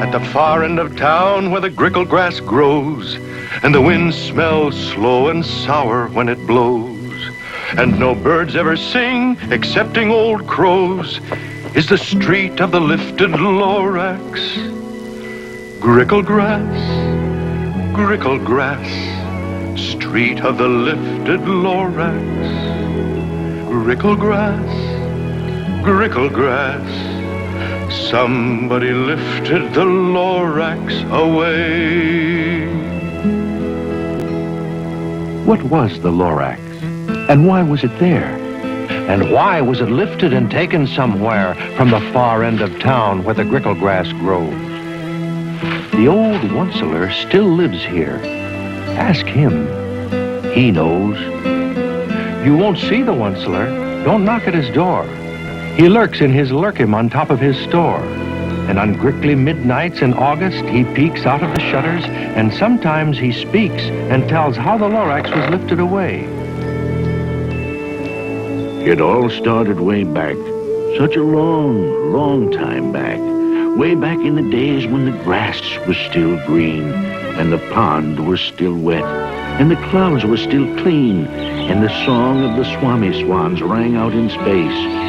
At the far end of town where the grickle grass grows, and the wind smells slow and sour when it blows, and no birds ever sing excepting old crows, is the street of the lifted Lorax. Grickle grass, street of the lifted Lorax. Grickle grass, somebody lifted the Lorax away. What was the Lorax? And why was it there? And why was it lifted and taken somewhere from the far end of town where the grickle grass grows? The old onceler still lives here. Ask him. He knows. You won't see the onceler. Don't knock at his door. He lurks in his lurkim on top of his store. And on grickly midnights in August, he peeks out of the shutters, and sometimes he speaks and tells how the Lorax was lifted away. It all started way back, such a long, long time back. Way back in the days when the grass was still green, and the pond was still wet, and the clouds were still clean, and the song of the swami swans rang out in space.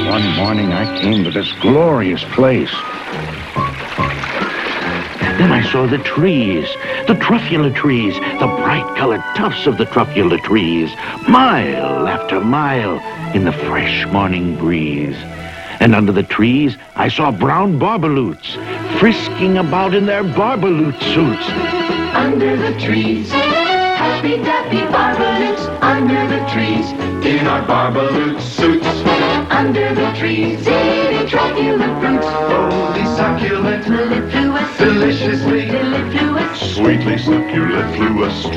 One morning I came to this glorious place. Then I saw the trees, the truffula trees, the bright-colored tufts of the truffula trees, mile after mile in the fresh morning breeze. And under the trees, I saw brown barbaloots, frisking about in their barbaloot suits. Under the trees, happy-dappy barbaloots. Under the trees, in our barbaloot suits. Under the trees, eating truffula fruits. Holy succulent, mellifluous, deliciously, mellifluous, Sweetly succulent,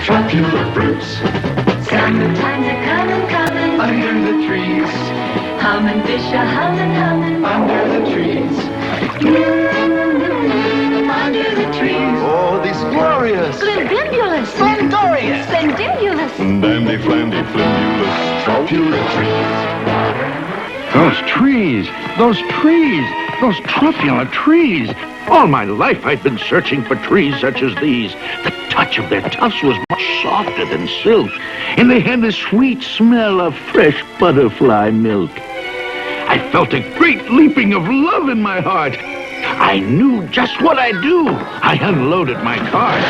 truffula fruits. Summertime's a-comin', under the trees. Hummin' fish a-hummin', under the trees. Under the trees. Oh, these glorious, Splendibulous, glorious, splendibulous. dandy, flandy, flimbulous, truffula trees. Those trees, those truffula trees. All my life I'd been searching for trees such as these. The touch of their tufts was much softer than silk, and they had the sweet smell of fresh butterfly milk. I felt a great leaping of love in my heart. I knew just what I'd do. I unloaded my cart.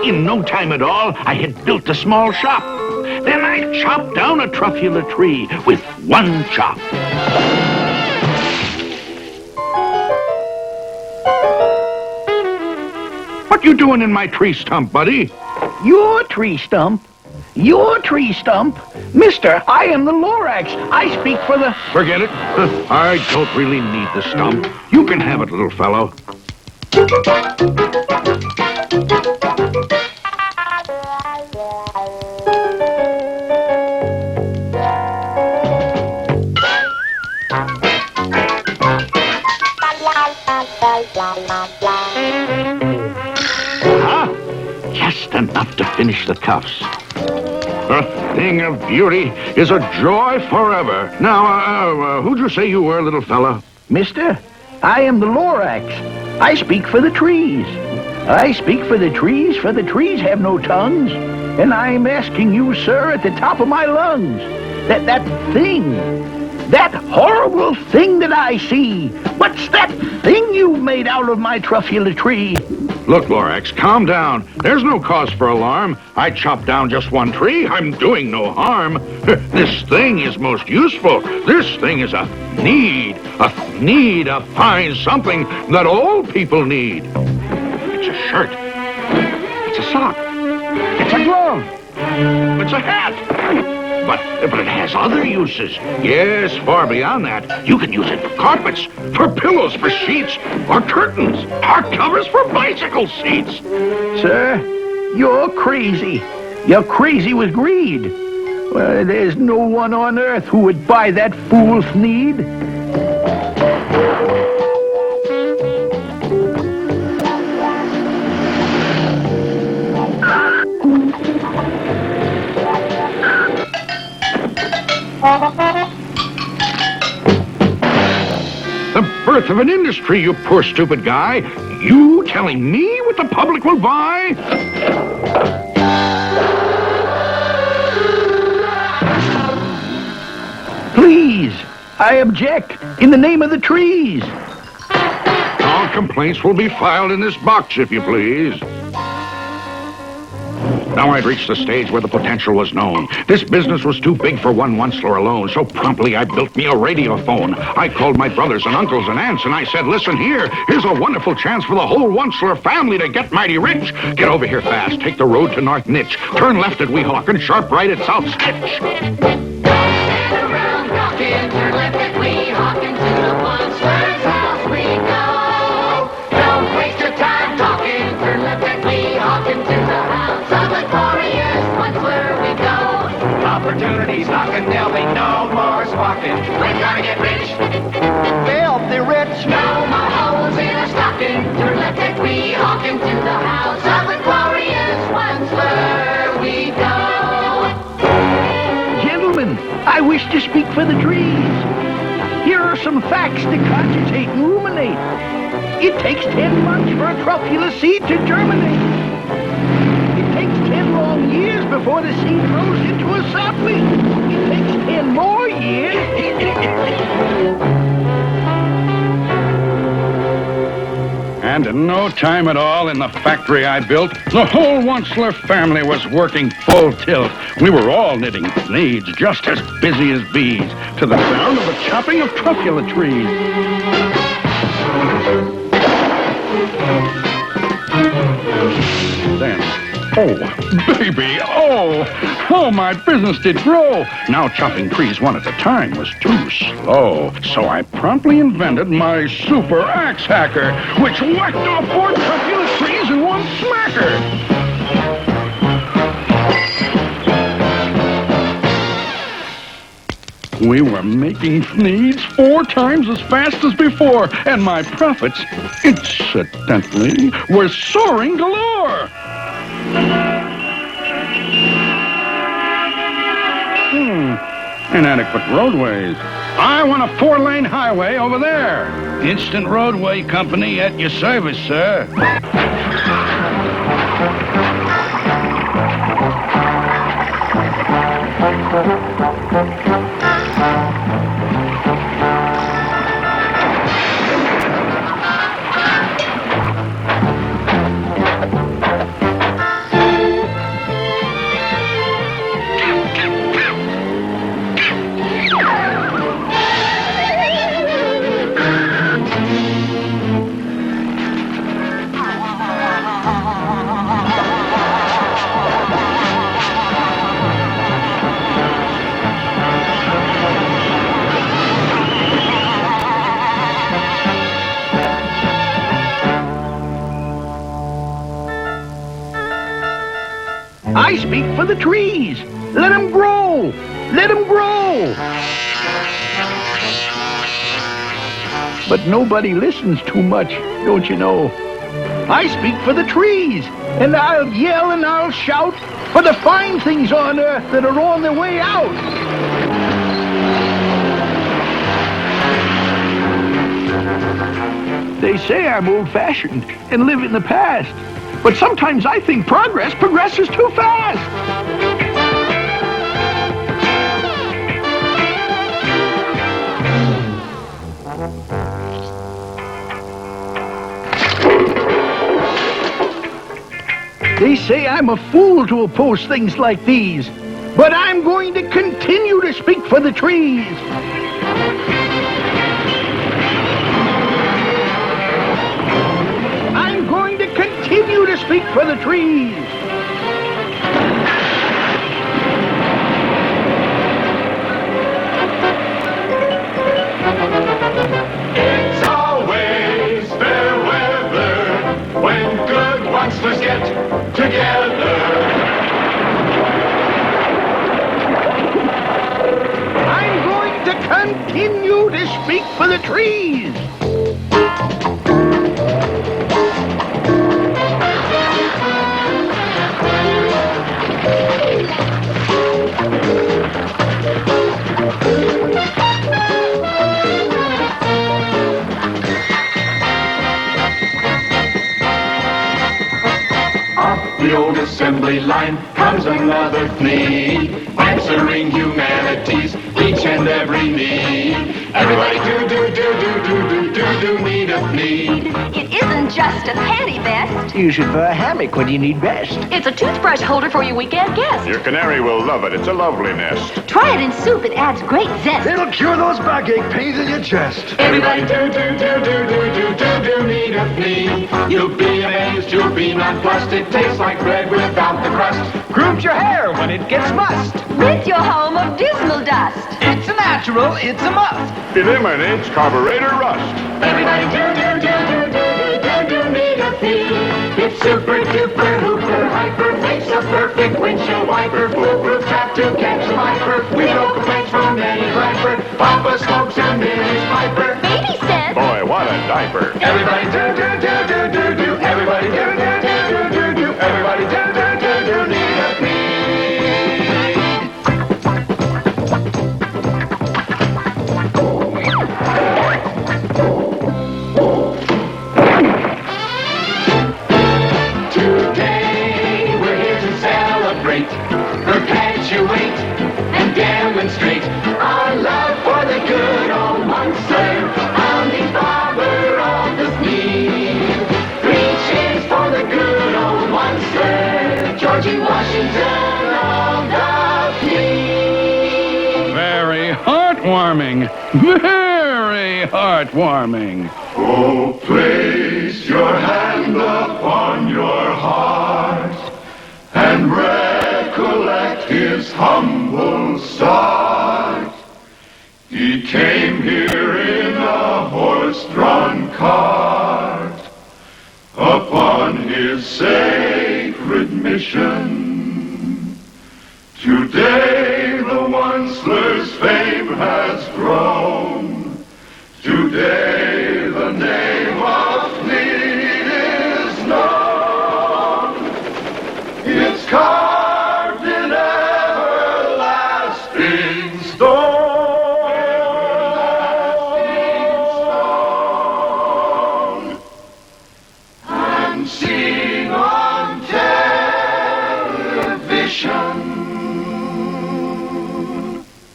In no time at all, I had built a small shop. Then I chopped down a truffula tree with one chop. What you doing in my tree stump, buddy? Your tree stump? Your tree stump? Mister, I am the Lorax. I speak for the... Forget it. I don't really need the stump. You can have it, little fellow. Just enough to finish the cuffs. A thing of beauty is a joy forever. Now, who'd you say you were, little fella? Mister, I am the Lorax. I speak for the trees. I speak for the trees have no tongues. And I'm asking you, sir, at the top of my lungs, that thing, that horrible thing that I see, what's that thing you've made out of my truffula tree? Look, Lorax, calm down. There's no cause for alarm. I chopped down just one tree. I'm doing no harm. This thing is most useful. This thing is a need, a fine something that all people need. It's a shirt. It's a sock. It's a glove. It's a hat. But it has other uses. Yes, far beyond that. You can use it for carpets, for pillows, for sheets, or curtains, or covers for bicycle seats. Sir, you're crazy. You're crazy with greed. Well, there's no one on earth who would buy that fool's need. of an industry, you poor stupid guy. You telling me what the public will buy? Please, I object in the name of the trees. All complaints will be filed in this box, if you please. Now I'd reached the stage where the potential was known. This business was too big for one Onceler alone, so promptly I built me a radiophone. I called my brothers and uncles and aunts, and I said, listen here, here's a wonderful chance for the whole Onceler family to get mighty rich. Get over here fast, take the road to North Niche, turn left at Weehawken, and sharp right at South Sketch. Turn left at Weehawken, to the Onceler's house we go. Don't waste your time talking. Turn left at Weehawken, to the house of the glorious Onceler we go. Opportunities knocking, there'll be no more squawking. We're gonna get rich, filthy rich. No more holes in our stocking. Turn left at Weehawken, to the house of the glorious Onceler we go. Gentlemen, I wish to speak for the trees. Here are some facts to cogitate and ruminate. It takes 10 months for a truffula seed to germinate. It takes 10 long years before the seed grows into a sapling. It takes 10 more years. And in no time at all in the factory I built, the whole Onceler family was working full tilt. We were all knitting needs, just as busy as bees, to the sound of the chopping of truffula trees. Then, oh, baby, oh, my business did grow. Now chopping trees one at a time was too slow. So I promptly invented my super axe hacker, which whacked off 4 truffula trees in one smacker. We were making needs 4 times as fast as before, and my profits, incidentally, were soaring galore. Inadequate roadways. I want a 4-lane highway over there. Instant Roadway Company at your service, sir. I speak for the trees. Let them grow. Let them grow. But nobody listens too much, don't you know? I speak for the trees, and I'll yell and I'll shout for the fine things on earth that are on their way out. They say I'm old-fashioned and live in the past. But sometimes I think progress progresses too fast. They say I'm a fool to oppose things like these, but I'm going to continue to speak for the trees. I'm going to continue to speak for the trees. It's always fair weather when good Oncelers get together. I'm going to continue to speak for the trees. old assembly line comes another fleet, answering humanity's each and every need. Everybody do need a fleet. It isn't just a panty vest. Use it for a hammock when you need rest. It's a toothbrush holder for your weekend guest. Your canary will love it. It's a lovely nest. Try it in soup. It adds great zest. It'll cure those backache pains in your chest. Everybody do need a fleet. You'll be amazed, you'll be nonplussed. It tastes like bread without the crust. Grooms your hair when it gets mussed. Rid your home of dismal dust. It's a natural, it's a must. Eliminates carburetor rust. Everybody do need a fleet. It's super duper hooper hyper, makes a perfect windshield wiper. Foolproof trap to catch a viper. With no complaints from any griper. Papa smokes and Millie's piper. Baby says. Boy, what a diaper. Everybody do. Everybody do. Everybody do need a fleet. Today we're here to celebrate, perpetuate, and demonstrate our love for the good old monster, founding father of the fleet. 3 cheers for the good old monster, Georgie Washington of the fleet. Very heartwarming. Very heartwarming. Oh, place your hand upon your heart and recollect his humble start. He came here in a horse-drawn cart upon his sacred mission. Today the Onceler's fame has grown. Today the name of Fleet is known. It's carved in everlasting stone. And seen on television.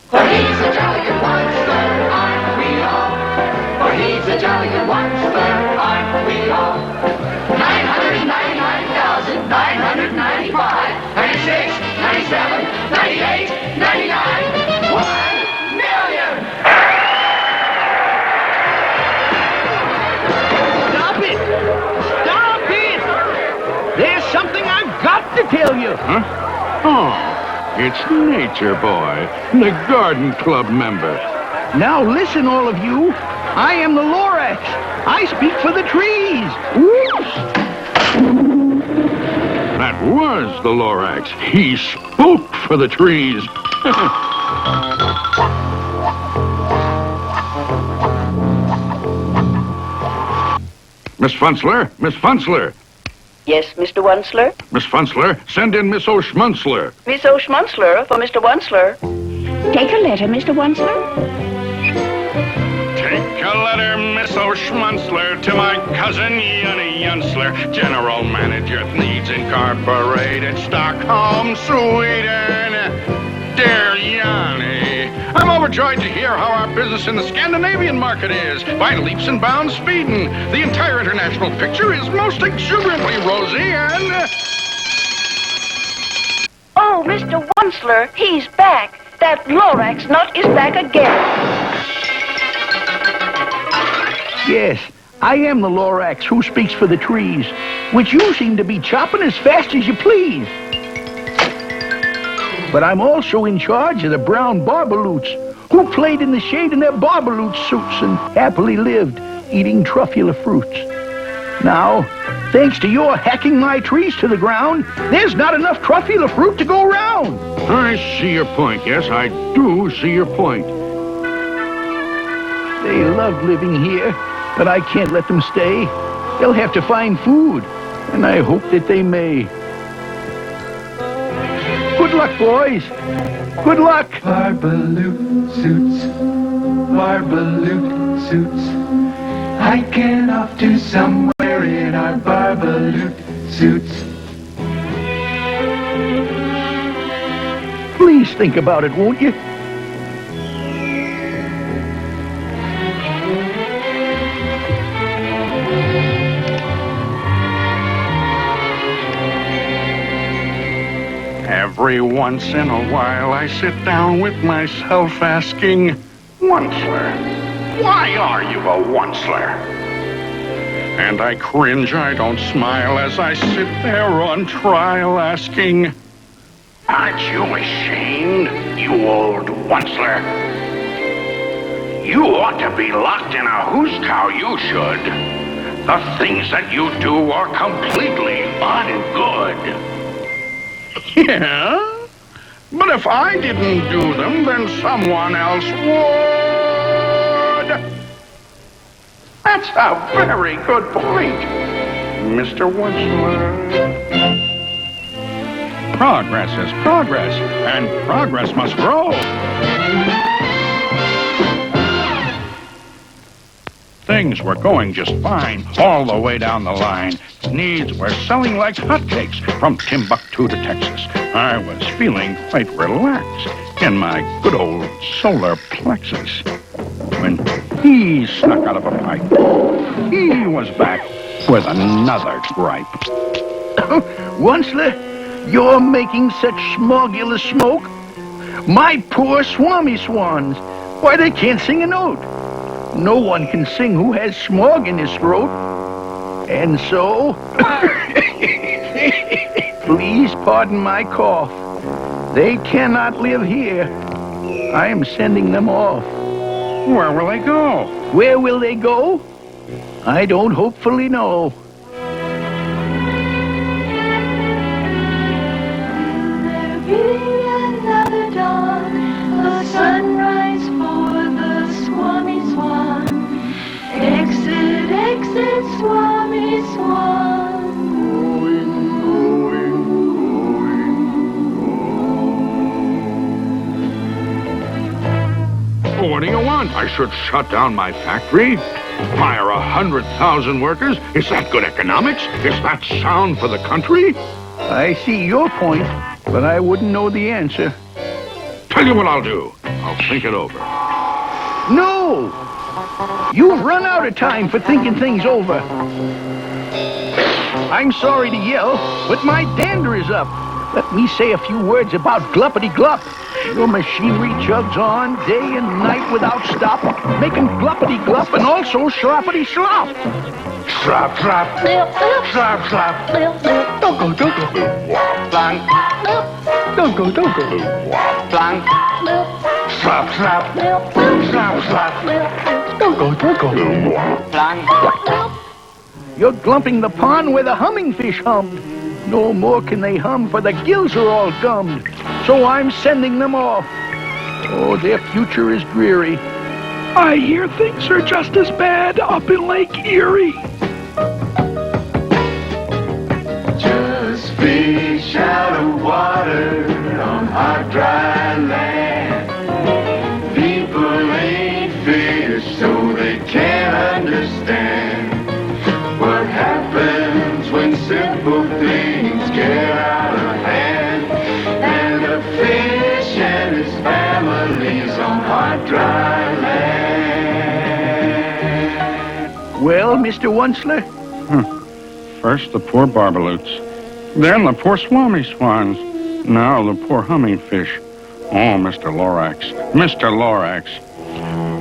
For he's a jolly good monster, aren't we all? For he's a jolly good monster, aren't we all? 999,995, 96, 97, 98, 99, 1 million! Stop it! Stop it! There's something I've got to tell you. Huh? Oh, it's Nature Boy, the Garden Club member. Now listen, all of you. I am the Lorax. I speak for the trees. Whoops! That was the Lorax. He spoke for the trees. Miss Funzler, Miss Funzler. Yes, Mr. Onceler? Miss Funzler, send in Miss O'Schmunzler. Miss O'Schmunzler for Mr. Onceler. Take a letter, Mr. Onceler. Take a letter, Miss O'Schmunzler, to my cousin Yunny Yunsler, General Manager Needs Incorporated, Stockholm, Sweden. Dear Yanni, I'm overjoyed to hear how our business in the Scandinavian market is. By leaps and bounds speeding. The entire international picture is most exuberantly rosy and... Oh, Mr. Onceler, he's back. That Lorax nut is back again. Yes, I am the Lorax who speaks for the trees, which you seem to be chopping as fast as you please. But I'm also in charge of the brown barbaloots, who played in the shade in their barbaloot suits and happily lived, eating truffula fruits. Now, thanks to your hacking my trees to the ground, there's not enough truffula fruit to go round. I see your point. Yes, I do see your point. They love living here, but I can't let them stay. They'll have to find food, and I hope that they may. Good luck, boys. Good luck. Barbaloot suits, barbaloot suits. Hiking off to somewhere in our barbaloot suits. think about it, won't you? Every once in a while I sit down with myself asking, Onceler, why are you a onceler? And I cringe, I don't smile as I sit there on trial asking, aren't you ashamed, you old onceler? You ought to be locked in a who's cow, you should. The things that you do are completely ungood. Yeah? But if I didn't do them, then someone else would. That's a very good point, Mr. Onceler. Progress is progress, and progress must grow. Things were going just fine all the way down the line. Needs were selling like hotcakes from Timbuktu to Texas. I was feeling quite relaxed in my good old solar plexus when he snuck out of a pipe. He was back with another gripe. Onceler, you're making such smogulous smoke. My poor swami swans. Why, they can't sing a note. No one can sing who has smog in his throat. And so, please pardon my cough. They cannot live here. I am sending them off. Where will they go? Where will they go? I don't hopefully know. There'll be another dawn, a sunrise for the Swami Swan. Exit, exit, Swami Swan. Going, going, going. What do you want? I should shut down my factory? Fire 100,000 workers? Is that good economics? Is that sound for the country? I see your point, but I wouldn't know the answer. Tell you what I'll do. I'll think it over. No! You've run out of time for thinking things over. I'm sorry to yell, but my dander is up. Let me say a few words about gluppity-glup. Your machinery chugs on day and night without stop, making gluppity-glup and also sloppity-slop. Slap, slap. Slap, slap. Don't go, don't go. Blank. Don't go, don't go. Blank. Slap, slap. Slap, slap. Don't go, don't go. Blank. You're glumping the pond where the humming fish hummed. No more can they hum, for the gills are all gummed. So I'm sending them off. Oh, their future is dreary. I hear things are just as bad up in Lake Erie. Just fish out of water on hot, dry land. People ain't fish, so they can't understand what happens when simple things get out of hand. And a fish and his family's on hot, dry land. Well, Mr. Onceler? First the poor barbaloots, then the poor swami swans, now the poor humming fish. Oh, Mr. Lorax, Mr. Lorax,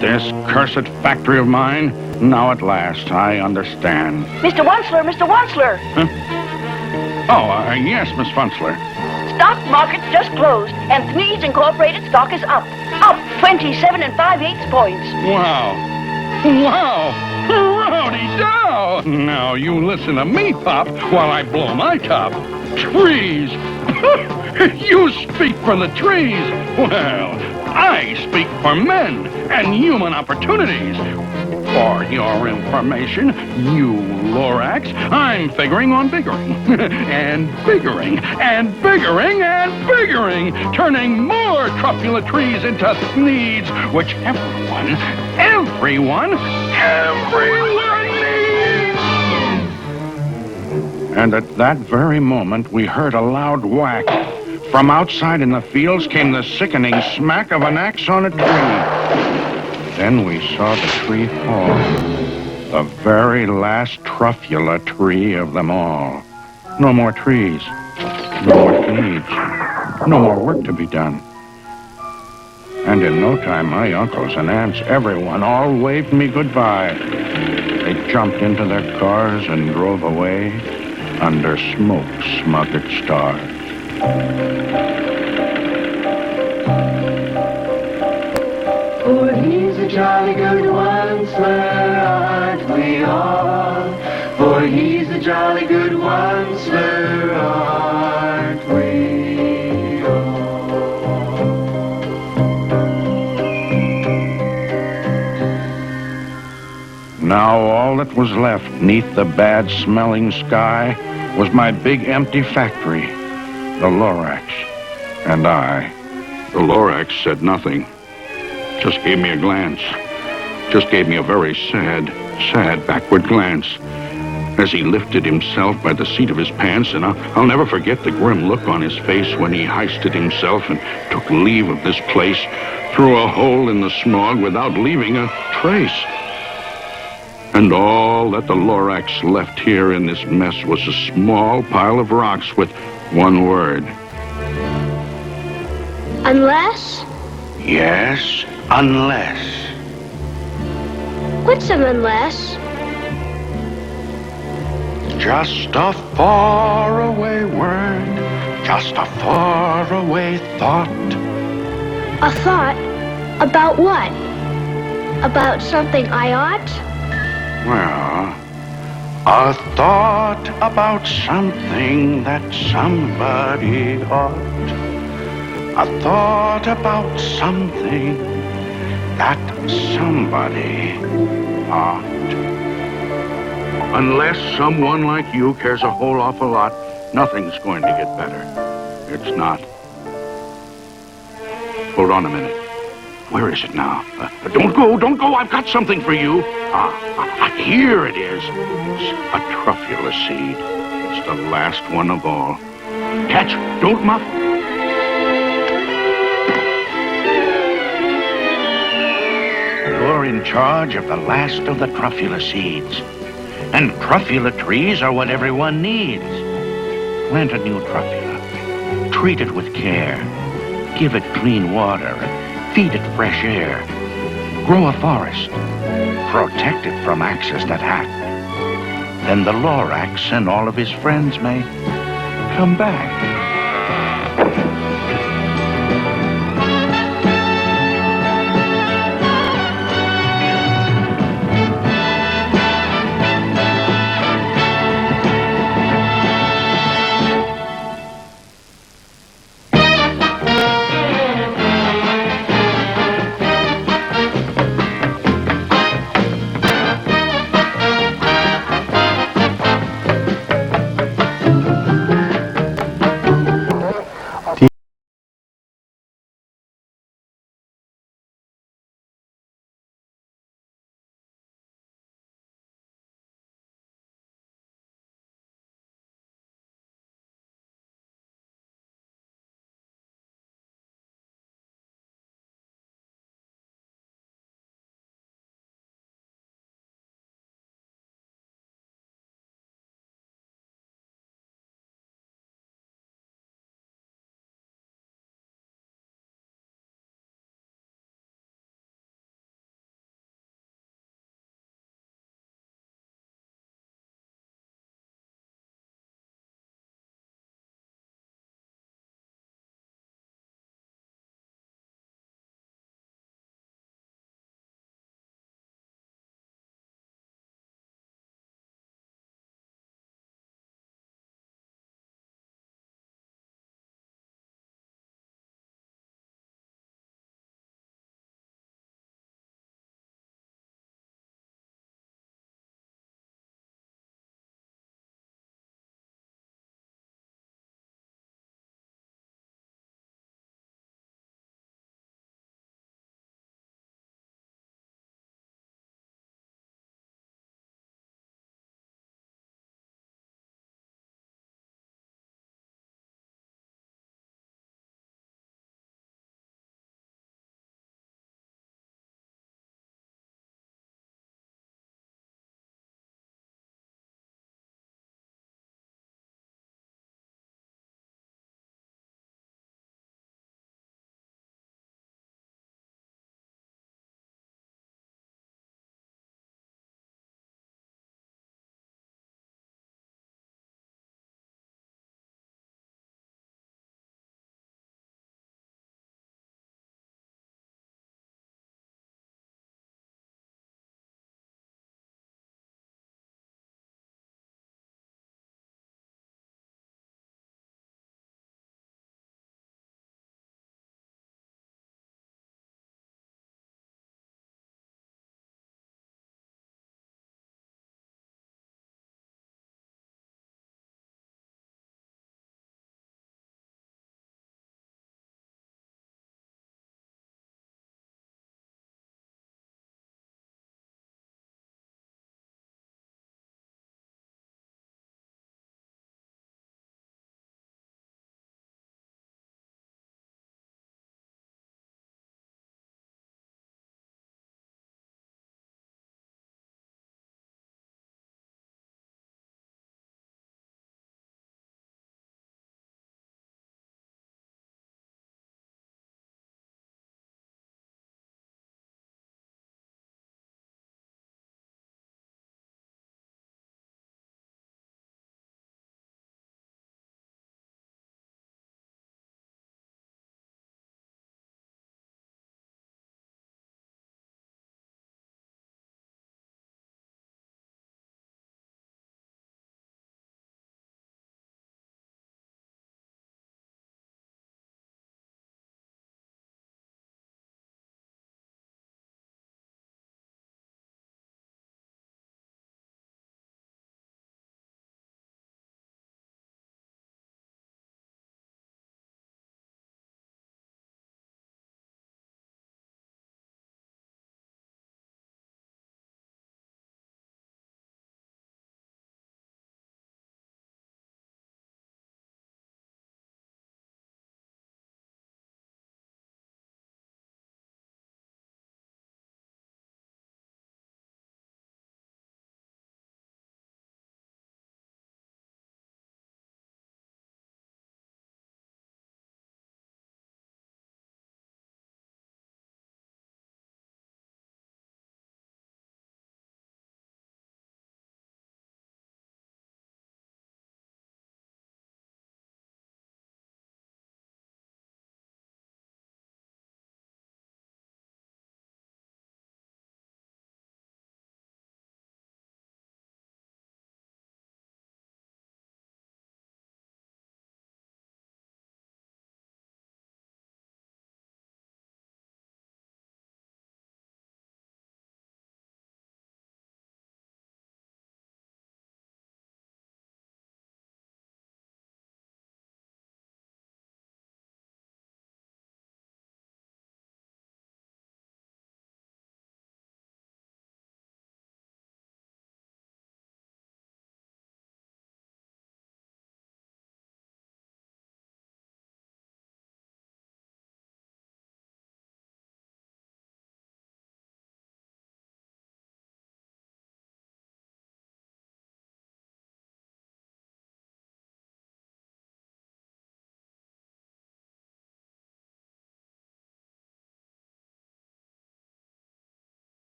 this cursed factory of mine, now at last I understand. Mr. Onceler, Mr. Onceler. Oh, yes, Miss Funzler. Stock market's just closed, and Thneeds Incorporated stock is up. Up 27 5/8 points. Wow. Wow. Rowdy dow. Now you listen to me, Pop, while I blow my top. Trees. You speak for the trees. Well, I speak for men and human opportunities. For your information, you Lorax, I'm figuring on biggering. And biggering, and biggering, and biggering, turning more truffula trees into Thneeds, which everyone needs. And at that very moment, we heard a loud whack From outside in the fields came the sickening smack of an axe on a tree. Then we saw the tree fall. The very last truffula tree of them all. No more trees. No more seeds. No more work to be done. And in no time, my uncles and aunts, everyone, all waved me goodbye. They jumped into their cars and drove away under smoke-smothered stars. For he's a jolly good one, sir, aren't we all? For he's a jolly good one, sir, aren't we all? Now all that was left neath the bad-smelling sky was my big empty factory, the Lorax, and I. The Lorax said nothing. Just gave me a glance. Just gave me a very sad backward glance as he lifted himself by the seat of his pants, and I'll never forget the grim look on his face when he hoisted himself and took leave of this place through a hole in the smog without leaving a trace. And all that the Lorax left here in this mess was a small pile of rocks with one word. Unless? Yes, unless. What's an unless? Just a faraway word, just a faraway thought. A thought? About what? About something I ought? Well, a thought about something that somebody ought. A thought about something that somebody ought. Unless someone like you cares a whole awful lot, nothing's going to get better. It's not. Hold on a minute. Where is it now? Don't go. I've got something for you. Here it is. It's a truffula seed. It's the last one of all. Catch, don't muff. You're in charge of the last of the truffula seeds. And truffula trees are what everyone needs. Plant a new truffula. Treat it with care. Give it clean water and feed it fresh air. Grow a forest. Protect it from axes that hack. Then the Lorax and all of his friends may come back.